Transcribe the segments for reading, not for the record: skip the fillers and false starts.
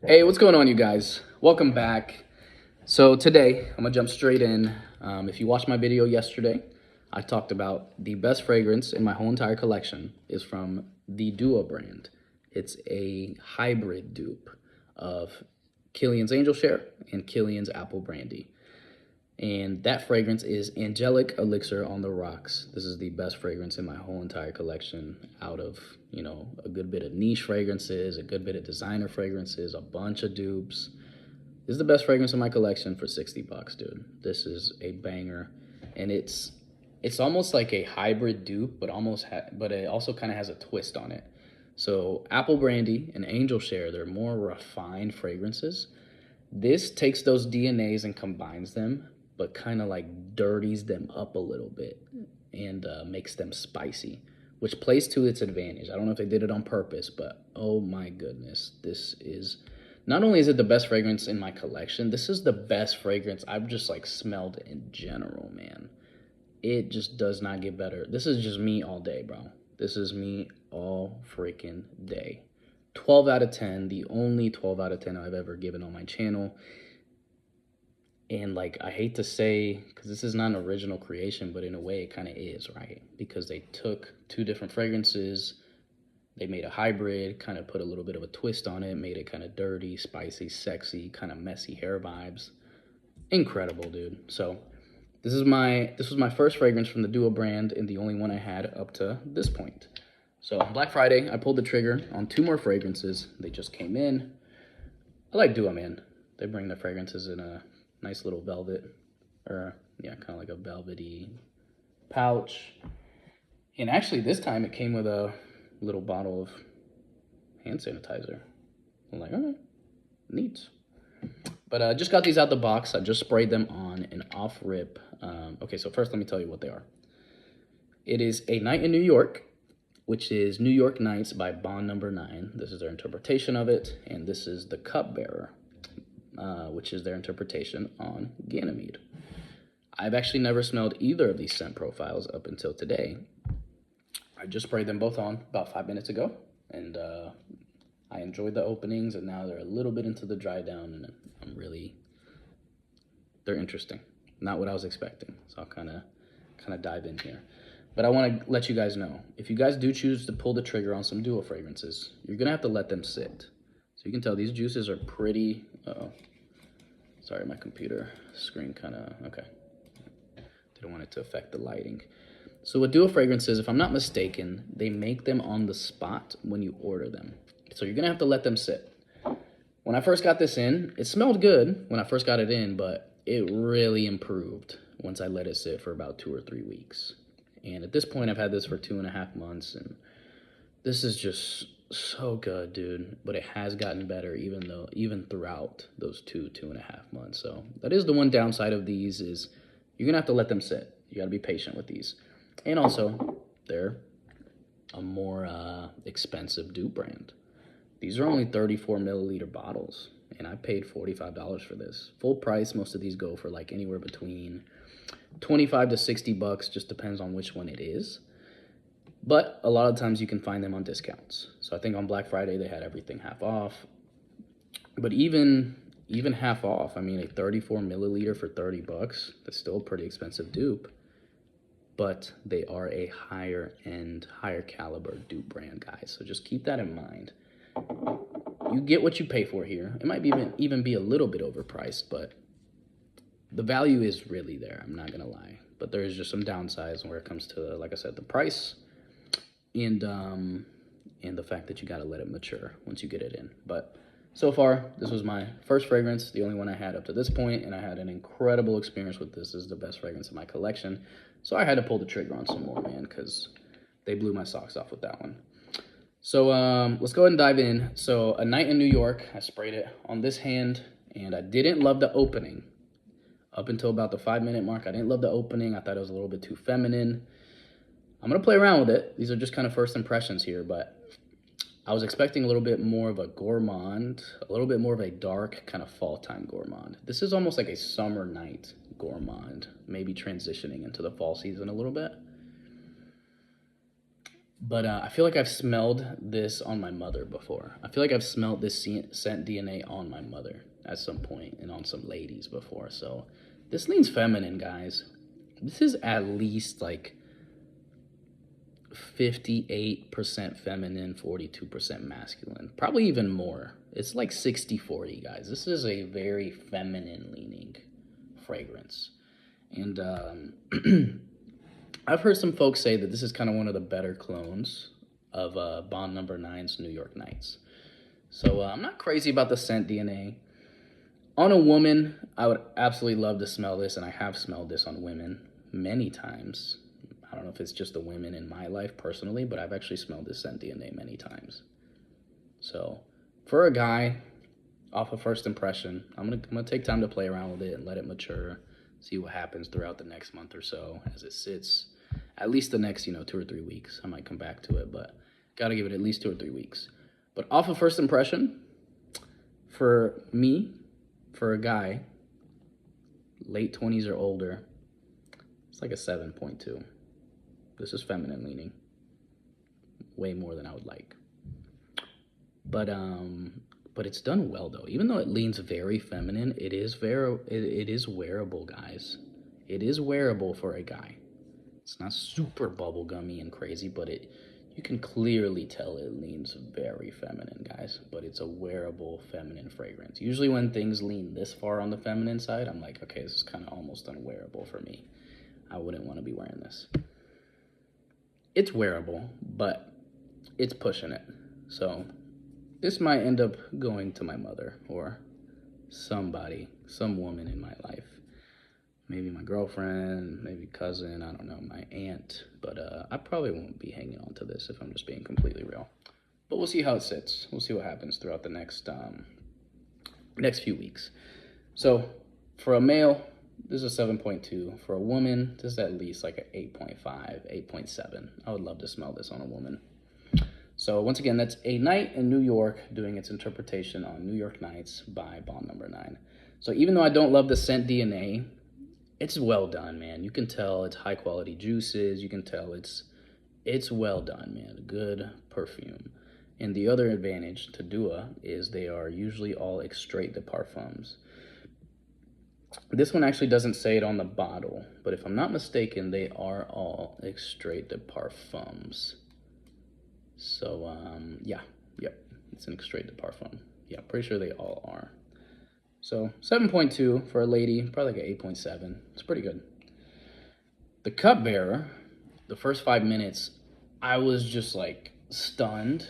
Hey, what's going on, you guys? Welcome back. So today, I'm gonna jump straight in. If you watched my video yesterday, I talked about the best fragrance in my whole entire collection is from the Duo brand. It's a hybrid dupe of Killian's Angel Share and Killian's Apple Brandy. And that fragrance is Angelic Elixir on the Rocks. This is the best fragrance in my whole entire collection out of, a good bit of niche fragrances, a good bit of designer fragrances, a bunch of dupes. This is the best fragrance in my collection for 60 bucks, dude. This is a banger. And it's almost like a hybrid dupe, but but it also kind of has a twist on it. So Apple Brandy and Angel Share, they're more refined fragrances. This takes those DNAs and combines them, but kind of like dirties them up a little bit and makes them spicy, which plays to its advantage. I don't know if they did it on purpose, but oh my goodness, this is, not only is it the best fragrance in my collection, this is the best fragrance I've just like smelled in general, man. It just does not get better. This is just me all day, bro. This is me all freaking day. 12 out of 10, the only 12 out of 10 I've ever given on my channel. And like, I hate to say, because this is not an original creation, but in a way it kind of is, right? Because they took two different fragrances, they made a hybrid, kind of put a little bit of a twist on it, made it kind of dirty, spicy, sexy, kind of messy hair vibes. Incredible, dude. So this was my first fragrance from the Duo brand and the only one I had up to this point. So on Black Friday, I pulled the trigger on 2 more fragrances. They just came in. I like Duo, man. They bring their fragrances in a nice little velvet, or yeah, kind of like a velvety pouch. And actually this time it came with a little bottle of hand sanitizer. I'm like, all right, neat. But I just got these out the box. I just sprayed them on an off rip. Okay, so first let me tell you what they are. It is A Night in New York, which is New York Nights by Bond Number 9. This is their interpretation of it. And this is the Cupbearer, which is their interpretation on Ganymede. I've actually never smelled either of these scent profiles up until today. I just sprayed them both on about 5 minutes ago, and I enjoyed the openings, and now they're a little bit into the dry down, and they're interesting. Not what I was expecting, so I'll kind of dive in here. But I want to let you guys know, if you guys do choose to pull the trigger on some Duo fragrances, you're going to have to let them sit. So you can tell these juices are pretty, sorry, my computer screen kind of, okay. Didn't want it to affect the lighting. So with Duo fragrances, if I'm not mistaken, they make them on the spot when you order them. So you're going to have to let them sit. When I first got this in, it smelled good when I first got it in, but it really improved once I let it sit for about 2 or 3 weeks. And at this point, I've had this for 2.5 months, and this is just so good, dude. But it has gotten better even throughout those 2.5 months. So that is the one downside of these, is you're gonna have to let them sit. You gotta be patient with these. And also, they're a more expensive dupe brand. These are only 34 milliliter bottles, and I paid $45 for this. Full price, most of these go for like anywhere between 25 to 60 bucks, just depends on which one it is. But a lot of times you can find them on discounts. So I think on Black Friday they had everything half off. But even half off, I mean, a 34 milliliter for 30 bucks, that's still a pretty expensive dupe. But they are a higher end, higher caliber dupe brand, guys. So just keep that in mind. You get what you pay for here. It might even be a little bit overpriced, but the value is really there, I'm not gonna lie. But there's just some downsides where it comes to, like I said, the price and the fact that you gotta let it mature once you get it in. But so far, this was my first fragrance, the only one I had up to this point, and I had an incredible experience with this. This is the best fragrance in my collection. So I had to pull the trigger on some more, man, because they blew my socks off with that one. So let's go ahead and dive in. So A Night in New York, I sprayed it on this hand, and I didn't love the opening. Up until about the 5-minute mark, I didn't love the opening. I thought it was a little bit too feminine. I'm going to play around with it. These are just kind of first impressions here, but I was expecting a little bit more of a gourmand, a little bit more of a dark kind of fall time gourmand. This is almost like a summer night gourmand, maybe transitioning into the fall season a little bit. But I feel like I've smelled this on my mother before. I feel like I've smelled this scent DNA on my mother at some point and on some ladies before. So this leans feminine, guys. This is at least like 58% feminine, 42% masculine. Probably even more. It's like 60-40, guys. This is a very feminine leaning fragrance. And I've heard some folks say that this is kind of one of the better clones of Bond Number 9's New York Nights. So I'm not crazy about the scent DNA. On a woman, I would absolutely love to smell this, and I have smelled this on women many times. I don't know if it's just the women in my life personally, but I've actually smelled this scent DNA many times. So for a guy, off of first impression, I'm gonna take time to play around with it and let it mature, see what happens throughout the next month or so as it sits. At least the next, 2 or 3 weeks. I might come back to it, but gotta give it at least 2 or 3 weeks. But off of first impression, for me, for a guy, late 20s or older, it's like a 7.2. This is feminine leaning. Way more than I would like. But it's done well though. Even though it leans very feminine, it is wearable, guys. It is wearable for a guy. It's not super bubblegummy and crazy, but you can clearly tell it leans very feminine, guys. But it's a wearable feminine fragrance. Usually when things lean this far on the feminine side, I'm like, okay, this is kind of almost unwearable for me. I wouldn't want to be wearing this. It's wearable, but it's pushing it. So this might end up going to my mother or somebody, some woman in my life. Maybe my girlfriend, maybe cousin, I don't know, my aunt. But I probably won't be hanging on to this if I'm just being completely real. But we'll see how it sits. We'll see what happens throughout the next few weeks. So for a male, this is a 7.2. For a woman, this is at least like an 8.5, 8.7. I would love to smell this on a woman. So once again, that's A Night in New York doing its interpretation on New York Nights by Bond Number 9. So even though I don't love the scent DNA, it's well done, man. You can tell it's high quality juices. You can tell it's well done, man. Good perfume. And the other advantage to Dua is they are usually all extrait de parfums. This one actually doesn't say it on the bottle, but if I'm not mistaken, they are all extrait de parfums. So, yep, it's an extrait de parfum. Yeah, pretty sure they all are. So, 7.2 for a lady, probably like an 8.7. It's pretty good. The Cupbearer, the first 5 minutes, I was just like stunned.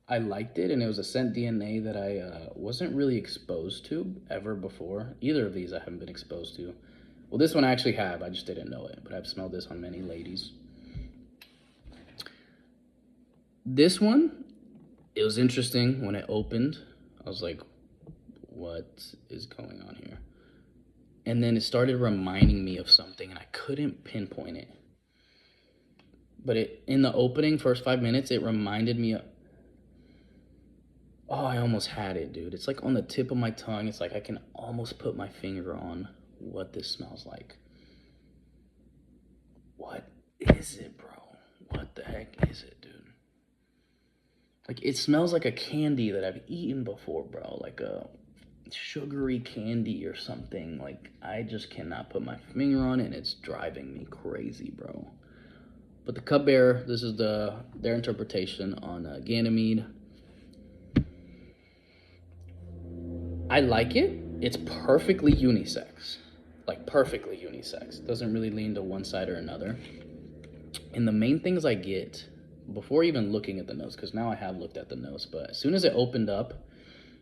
I liked it, and it was a scent DNA that I wasn't really exposed to ever before. Either of these I haven't been exposed to. Well, this one I actually have, I just didn't know it, but I've smelled this on many ladies. This one, it was interesting when it opened. I was like, what is going on here? And then it started reminding me of something, and I couldn't pinpoint it. But in the opening, first 5 minutes, it reminded me of... Oh, I almost had it, dude. It's like on the tip of my tongue. It's like I can almost put my finger on what this smells like. What is it, bro? What the heck is it, dude? Like, it smells like a candy that I've eaten before, bro. Like a sugary candy or something. Like, I just cannot put my finger on it, and it's driving me crazy, bro. But the Cupbearer, this is their interpretation on Ganymede. I like it. It's perfectly unisex. Like, perfectly unisex. Doesn't really lean to one side or another. And the main things I get, before even looking at the notes, because now I have looked at the notes, but as soon as it opened up,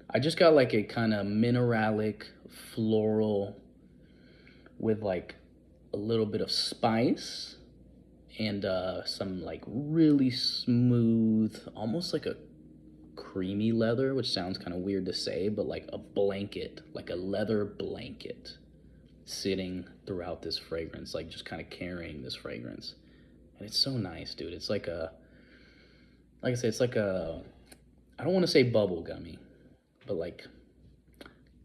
I just got like a kind of mineralic, floral, with like a little bit of spice, and some like really smooth, almost like a creamy leather, which sounds kind of weird to say, but like a blanket, like a leather blanket sitting throughout this fragrance, like just kind of carrying this fragrance. And it's so nice, dude. It's like like I say, it's like I don't want to say bubble gummy, but like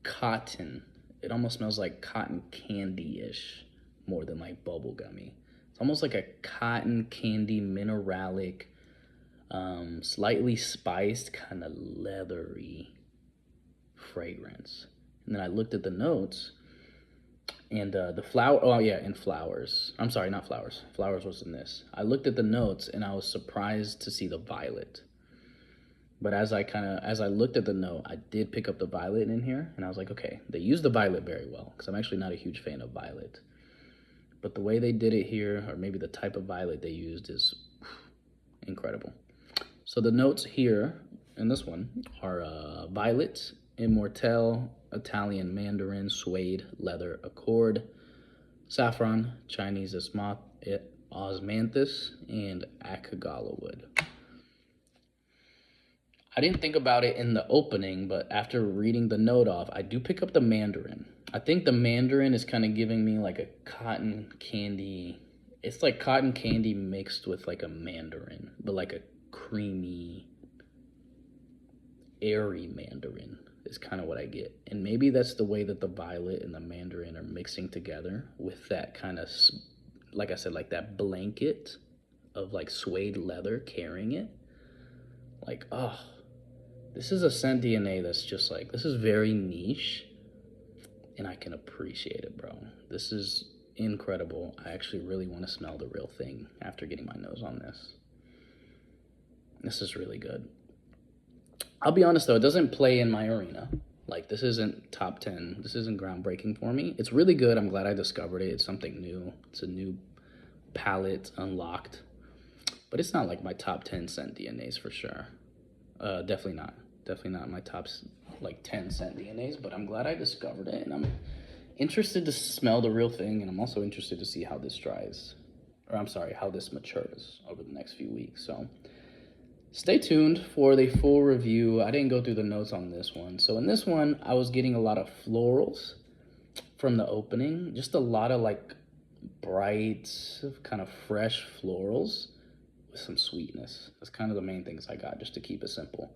cotton. It almost smells like cotton candy-ish more than like bubble gummy. It's almost like a cotton candy mineralic, slightly spiced, kind of leathery fragrance. And then I looked at the notes, and the flower, oh yeah, and flowers. I'm sorry, not flowers. Flowers was in this. I looked at the notes and I was surprised to see the violet. But as I looked at the note, I did pick up the violet in here, and I was like, okay, they used the violet very well, because I'm actually not a huge fan of violet. But the way they did it here, or maybe the type of violet they used, is incredible. So the notes here in this one are violet, immortelle, Italian mandarin, suede, leather, accord, saffron, Chinese osmanthus, and akagala wood. I didn't think about it in the opening, but after reading the note off, I do pick up the mandarin. I think the mandarin is kind of giving me like a cotton candy. It's like cotton candy mixed with like a mandarin, but like a creamy, airy mandarin is kind of what I get. And maybe that's the way that the violet and the mandarin are mixing together with that kind of, like I said, like that blanket of like suede leather carrying it. Like, oh, this is a scent DNA that's just like, this is very niche, and I can appreciate it, bro. This is incredible. I actually really want to smell the real thing after getting my nose on this. This is really good. I'll be honest though, it doesn't play in my arena. Like, this isn't top 10. This isn't groundbreaking for me. It's really good. I'm glad I discovered it. It's something new. It's a new palette unlocked. But it's not like my top 10 scent DNAs for sure. Definitely not. Definitely not my top like 10 scent DNAs, but I'm glad I discovered it, and I'm interested to smell the real thing, and I'm also interested to see how this dries. Or I'm sorry, how this matures over the next few weeks. So stay tuned for the full review. I didn't go through the notes on this one. So in this one, I was getting a lot of florals from the opening. Just a lot of like bright, kind of fresh florals with some sweetness. That's kind of the main things I got, just to keep it simple.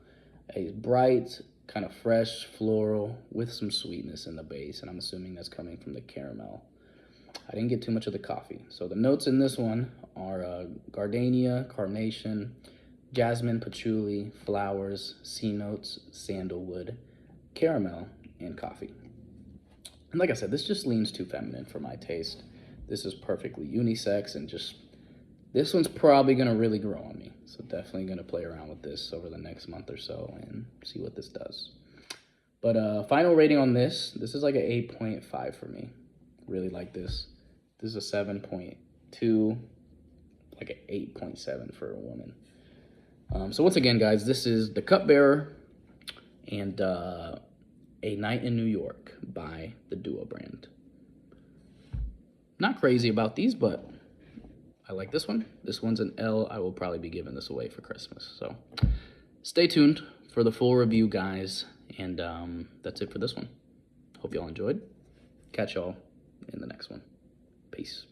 A bright, kind of fresh floral with some sweetness in the base, and I'm assuming that's coming from the caramel. I didn't get too much of the coffee. So the notes in this one are gardenia, carnation, jasmine, patchouli, flowers, sea notes, sandalwood, caramel, and coffee. And like I said, this just leans too feminine for my taste. This is perfectly unisex, and just, this one's probably gonna really grow on me. So definitely gonna play around with this over the next month or so and see what this does. But final rating on this is like an 8.5 for me. Really like this. This is a 7.2, like an 8.7 for a woman. So once again, guys, this is the Cupbearer and A Night in New York by the Duo brand. Not crazy about these, but I like this one. This one's an L. I will probably be giving this away for Christmas. So stay tuned for the full review, guys. And that's it for this one. Hope y'all enjoyed. Catch y'all in the next one. Peace.